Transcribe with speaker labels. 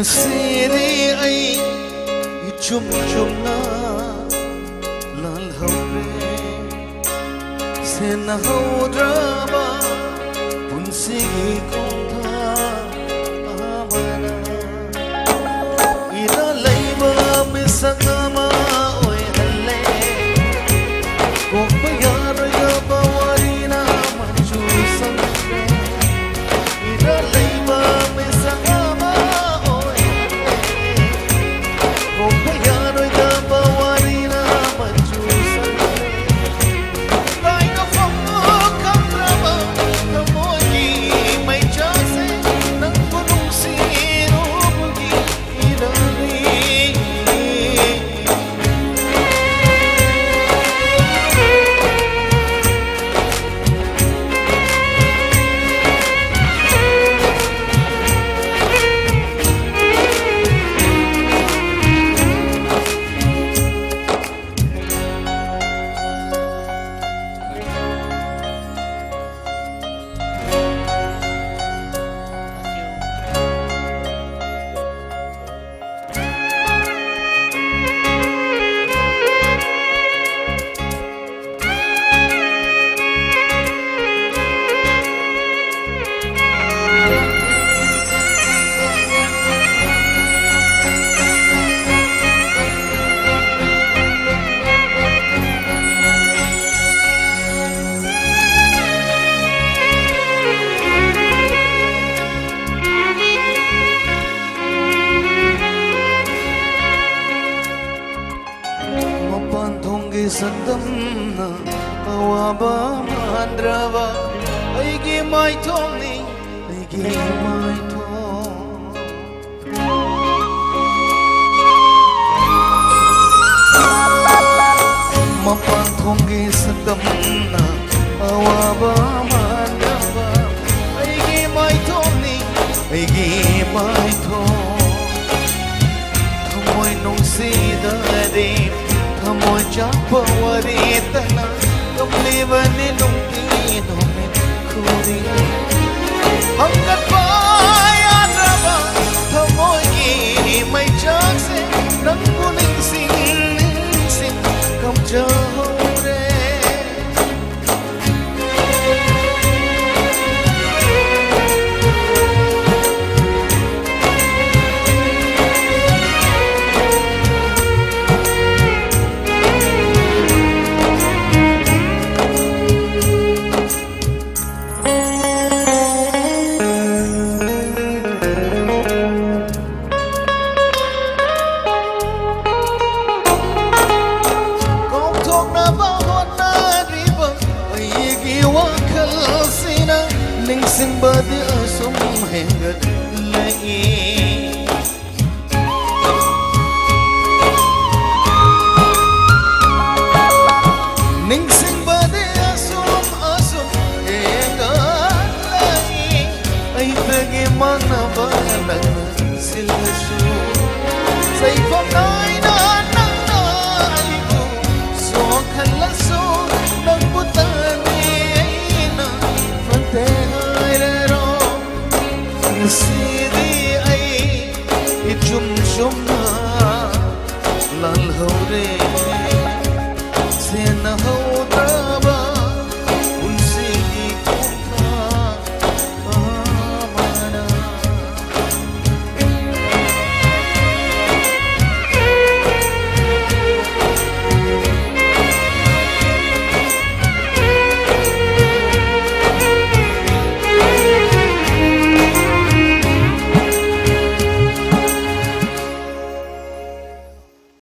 Speaker 1: Siri ai chum chum na lal haure se na haudra pun sigi kong tha amana ina leiba me sangama oi halle ko yar ya bawarina manju sangre ina leiba me sangama Sandam na awaba mandrava aigi mai thong ni aigi mai thong mapan thong gi sandam na awaba mandrava aigi mai thong ni aigi mai thong thamoi nong si da de Thamoi chapawari tana kamlivani nungti nome khuri Hangat paya draba thamoi ki mai chak se nang kuning sing kam chahore Ning sing badi asum hengat lai Ning sing badi asum hengat lai ai tagi mana banang silasu sai phong nai na nang nai ku so khalasu nang putani na fante Siri ai chum chum na lal haure se na